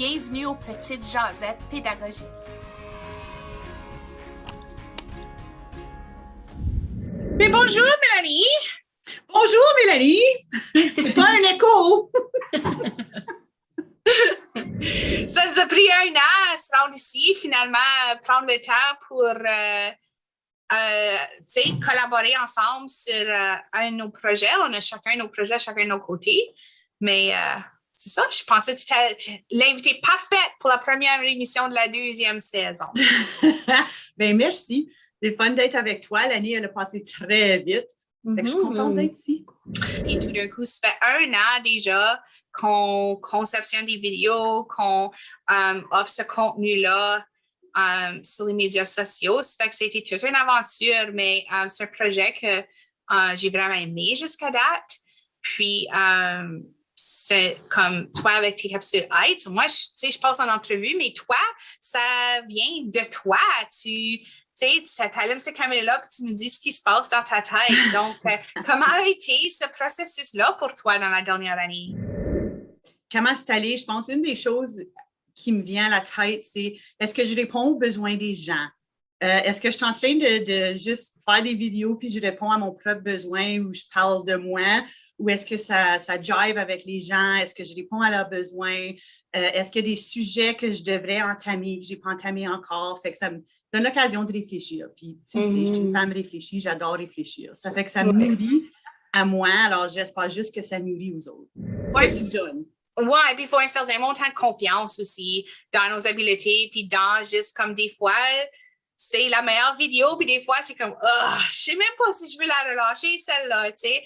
Bienvenue aux Petites Jasettes pédagogiques. Mais bonjour Mélanie! Bonjour Mélanie! C'est pas un écho! Ça nous a pris 1 an à se rendre ici, finalement, prendre le temps pour collaborer ensemble sur un de nos projets. On a chacun nos projets, chacun de nos côtés. Mais c'est ça, je pensais que tu étais l'invitée parfaite pour la première émission de la 2e saison. Bien, merci. C'est fun d'être avec toi. L'année, elle a passé très vite. Fait que je suis contente d'être ici. Et tout d'un coup, ça fait 1 an déjà qu'on conceptionne des vidéos, qu'on offre ce contenu-là sur les médias sociaux. Ça fait que c'était toute une aventure, mais c'est un projet que j'ai vraiment aimé jusqu'à date. Puis, c'est comme toi avec tes capsules Heights. Moi, je passe en entrevue, mais toi, ça vient de toi. Tu allumes ces caméras-là et tu nous dis ce qui se passe dans ta tête. Donc, comment a été ce processus-là pour toi dans la dernière année? Comment c'est allé? Je pense une des choses qui me vient à la tête, c'est est-ce que je réponds aux besoins des gens? Est-ce que je suis en train de juste faire des vidéos puis je réponds à mon propre besoin ou je parle de moi? Ou est-ce que ça jive avec les gens? Est-ce que je réponds à leurs besoins? Est-ce qu'il y a des sujets que je devrais entamer, que je n'ai pas entamé encore? Fait que ça me donne l'occasion de réfléchir. Puis, tu sais, je suis une femme réfléchie, j'adore réfléchir. Ça fait que ça me nourrit à moi, alors j'espère juste que ça nourrit aux autres. Ouais, que tu donnes. Oui, puis il faut un certain montant de confiance aussi dans nos habiletés, puis dans juste comme des fois, c'est la meilleure vidéo, puis des fois, c'est comme, je sais même pas si je veux la relâcher, celle-là, tu sais,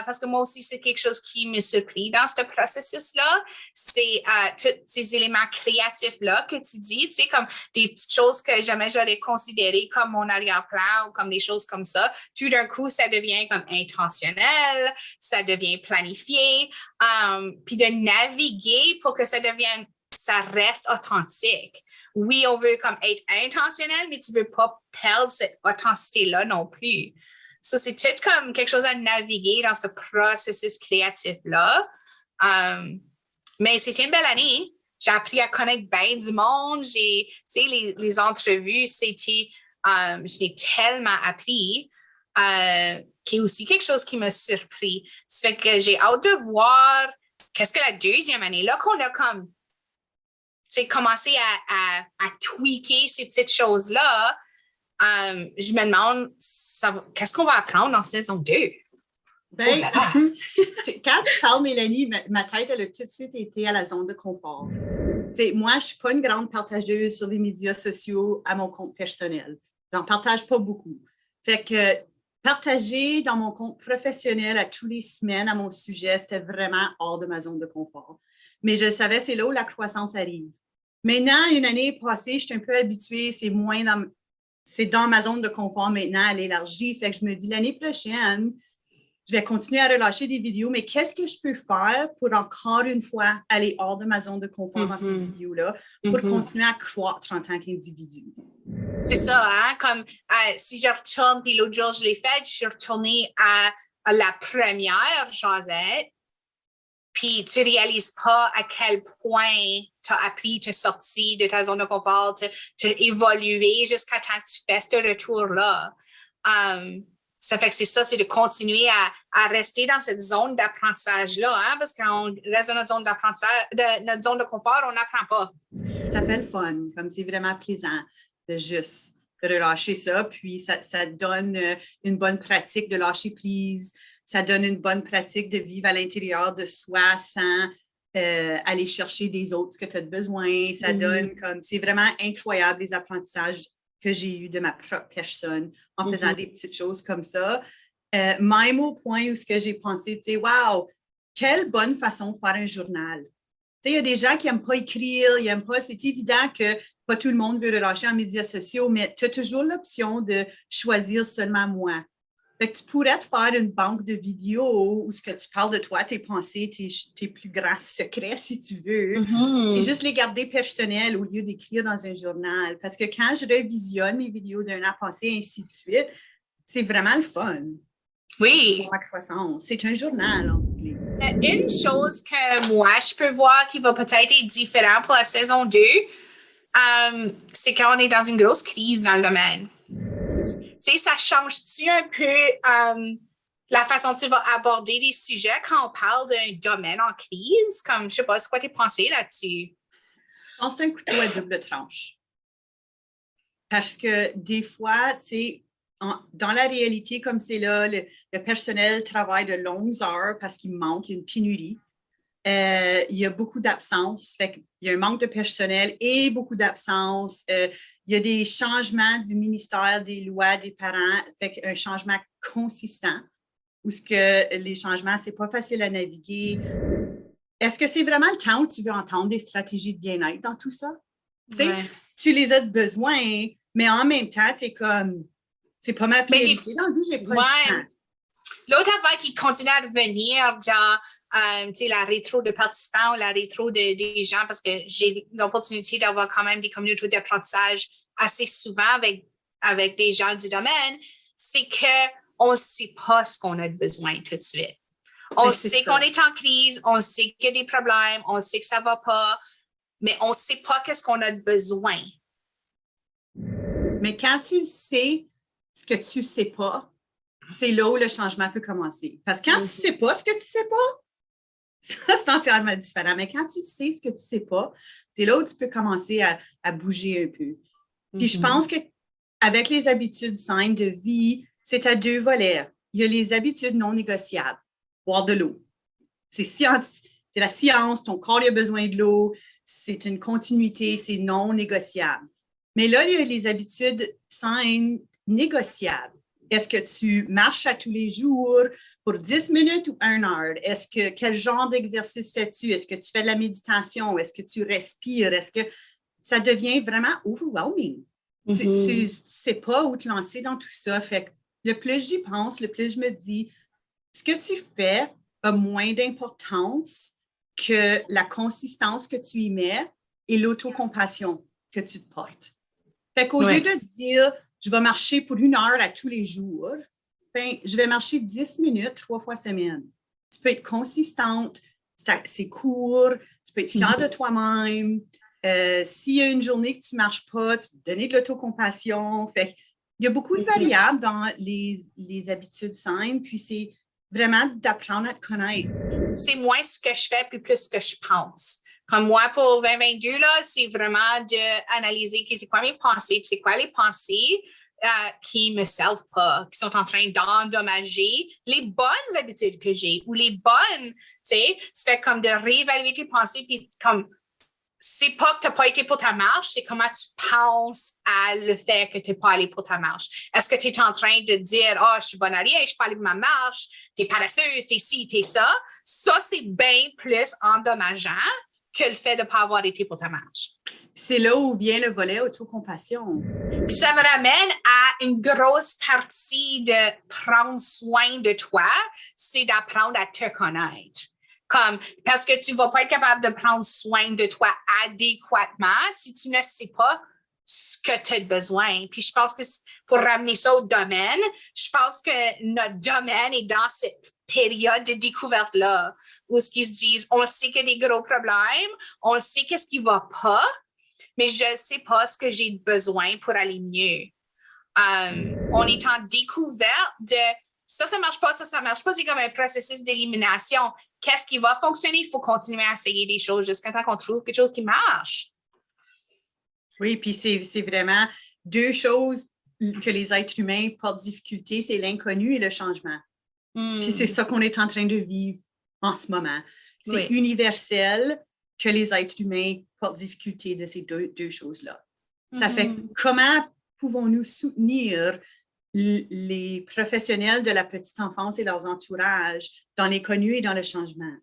parce que moi aussi, c'est quelque chose qui me surprit dans ce processus-là, c'est tous ces éléments créatifs-là que tu dis, tu sais, comme des petites choses que jamais j'aurais considérées comme mon arrière-plan ou comme des choses comme ça. Tout d'un coup, ça devient comme intentionnel, ça devient planifié, puis de naviguer pour que ça reste authentique. Oui, on veut comme être intentionnel, mais tu ne veux pas perdre cette authenticité-là non plus. Ça, c'est tout comme quelque chose à naviguer dans ce processus créatif-là. Mais c'était une belle année. J'ai appris à connaître bien du monde. Les entrevues, je l'ai tellement appris. Qui est aussi quelque chose qui m'a surpris. Ça fait que j'ai hâte de voir qu'est-ce que la 2e année, là qu'on a comme commencé à tweaker ces petites choses-là, je me demande qu'est-ce qu'on va apprendre dans saison 2? Ben, quand tu parles, Mélanie, ma tête, elle a tout de suite été à la zone de confort. Moi, je ne suis pas une grande partageuse sur les médias sociaux à mon compte personnel. Je n'en partage pas beaucoup. Fait que partager dans mon compte professionnel à tous les semaines à mon sujet, c'était vraiment hors de ma zone de confort. Mais je savais, c'est là où la croissance arrive. Maintenant, une année passée, je suis un peu habituée, c'est dans ma zone de confort maintenant, elle élargie. Fait que je me dis, l'année prochaine, je vais continuer à relâcher des vidéos, mais qu'est-ce que je peux faire pour encore une fois aller hors de ma zone de confort dans ces vidéos-là pour continuer à croître en tant qu'individu? C'est ça, hein? Comme si je retourne, puis l'autre jour, je l'ai fait, je suis retournée à la première Josette, puis tu réalises pas à quel point tu as appris, tu es sorti de ta zone de confort, tu as évolué jusqu'à temps que tu fais ce retour-là. Ça fait que c'est ça, c'est de continuer à rester dans cette zone d'apprentissage-là, hein, parce qu'on reste dans notre zone d'apprentissage, notre zone de confort, on n'apprend pas. Ça fait le fun, comme c'est vraiment plaisant de juste relâcher ça, puis ça donne une bonne pratique de lâcher prise, ça donne une bonne pratique de vivre à l'intérieur de soi sans aller chercher des autres ce que tu as besoin. Ça donne comme, c'est vraiment incroyable les apprentissages que j'ai eus de ma propre personne en faisant des petites choses comme ça. Même au point où ce que j'ai pensé, tu sais, wow, quelle bonne façon de faire un journal. Il y a des gens qui n'aiment pas écrire, ils n'aiment pas. C'est évident que pas tout le monde veut relâcher en médias sociaux, mais tu as toujours l'option de choisir seulement moi. Fait que tu pourrais te faire une banque de vidéos où ce que tu parles de toi, tes pensées, tes plus grands secrets, si tu veux, et juste les garder personnels au lieu d'écrire dans un journal. Parce que quand je revisionne mes vidéos d'un an passé, ainsi de suite, c'est vraiment le fun. Oui. pour ma croissance. C'est un journal, en bout de ligne. Une chose que moi, je peux voir qui va peut-être être différent pour la saison 2, c'est qu'on est dans une grosse crise dans le domaine. Tu sais, ça change-tu un peu la façon dont tu vas aborder des sujets quand on parle d'un domaine en crise? Comme, je sais pas, c'est quoi tes pensées là-dessus? Je pense que c'est un couteau à double tranche. Parce que des fois, tu sais, dans la réalité comme c'est là, le personnel travaille de longues heures parce qu'il manque une pénurie. Il y a beaucoup d'absences. Fait qu'il y a un manque de personnel et beaucoup d'absences. Il y a des changements du ministère des lois des parents. Fait qu'un changement consistant où ce que les changements, c'est pas facile à naviguer. Est-ce que c'est vraiment le temps où tu veux entendre des stratégies de bien-être dans tout ça? Ouais. Tu les as de besoin, mais en même temps, tu es comme, c'est pas ma priorité. Dans le but, j'ai pas le temps. L'autre affaire qui continue à revenir, genre, la rétro de participants ou la rétro des gens, parce que j'ai l'opportunité d'avoir quand même des communautés d'apprentissage assez souvent avec des gens du domaine, c'est qu'on ne sait pas ce qu'on a de besoin tout de suite. On sait qu'on est en crise, on sait qu'il y a des problèmes, on sait que ça ne va pas, mais on ne sait pas qu'est-ce qu'on a de besoin. Mais quand tu sais ce que tu ne sais pas, c'est là où le changement peut commencer. Parce que quand tu ne sais pas ce que tu ne sais pas, ça, c'est entièrement différent. Mais quand tu sais ce que tu ne sais pas, c'est là où tu peux commencer à bouger un peu. Puis je pense qu'avec les habitudes saines de vie, c'est à deux volets. Il y a les habitudes non négociables. Boire de l'eau. C'est la science, ton corps a besoin de l'eau, c'est une continuité, c'est non négociable. Mais là, il y a les habitudes saines négociables. Est-ce que tu marches à tous les jours pour 10 minutes ou 1 heure? Quel genre d'exercice fais-tu? Est-ce que tu fais de la méditation? Est-ce que tu respires? Est-ce que ça devient vraiment overwhelming? Tu ne sais pas où te lancer dans tout ça. Fait que le plus j'y pense, le plus je me dis, ce que tu fais a moins d'importance que la consistance que tu y mets et l'autocompassion que tu te portes. Fait qu'au lieu de dire, je vais marcher pour 1 heure à tous les jours, ben, je vais marcher 10 minutes 3 fois semaine. Tu peux être consistante, c'est court, tu peux être fière de toi-même. S'il y a une journée que tu ne marches pas, tu peux te donner de l'autocompassion. Fait il y a beaucoup de variables dans les habitudes saines, puis c'est vraiment d'apprendre à te connaître. C'est moins ce que je fais, puis plus ce que je pense. Comme moi, pour 2022, là, c'est vraiment d'analyser c'est quoi mes pensées, puis c'est quoi les pensées qui ne me servent pas, qui sont en train d'endommager les bonnes habitudes que j'ai, ou les bonnes, tu sais, tu fais comme de réévaluer tes pensées, puis comme, c'est pas que tu n'as pas été pour ta marche, c'est comment tu penses à le fait que tu n'es pas allé pour ta marche. Est-ce que tu es en train de dire, je suis bonne à rien, je suis pas allée pour ma marche, tu es paresseuse, tu es ci, tu es ça. Ça, c'est bien plus endommageant que le fait de ne pas avoir été pour ta marche. C'est là où vient le volet autocompassion. Puis ça me ramène à une grosse partie de prendre soin de toi, c'est d'apprendre à te connaître. Parce que tu ne vas pas être capable de prendre soin de toi adéquatement si tu ne sais pas ce que tu as besoin. Puis je pense que pour ramener ça au domaine, je pense que notre domaine est dans cette période de découverte-là, où ce qu'ils se disent, on sait qu'il y a des gros problèmes, on sait qu'est-ce qui ne va pas, mais je ne sais pas ce que j'ai besoin pour aller mieux. On est en découverte de ça ne marche pas, ça ne marche pas. C'est comme un processus d'élimination. Qu'est-ce qui va fonctionner? Il faut continuer à essayer des choses jusqu'à temps qu'on trouve quelque chose qui marche. Oui, puis c'est vraiment deux choses que les êtres humains portent difficulté, c'est l'inconnu et le changement. Puis c'est ça qu'on est en train de vivre en ce moment. C'est universel que les êtres humains portent difficulté de ces deux choses-là. Ça fait comment pouvons-nous soutenir les professionnels de la petite enfance et leurs entourages dans l'inconnu et dans le changement?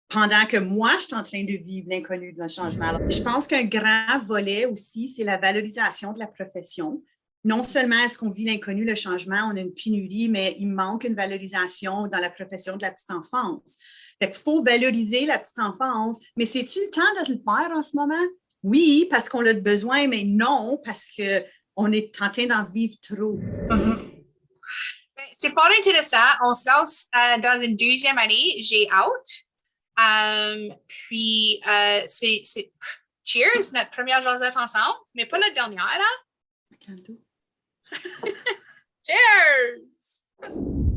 Pendant que moi, je suis en train de vivre l'inconnu de le changement. Alors, je pense qu'un grand volet aussi, c'est la valorisation de la profession. Non seulement est-ce qu'on vit l'inconnu, le changement, on a une pénurie, mais il manque une valorisation dans la profession de la petite enfance. Fait qu'il faut valoriser la petite enfance, mais c'est-tu le temps de le faire en ce moment? Oui, parce qu'on a besoin, mais non, parce qu'on est en train d'en vivre trop. C'est fort intéressant. On se lance dans une deuxième année. J'ai hâte. Puis, cheers, notre première jasette ensemble, mais pas notre dernière, hein? Canto. Cheers!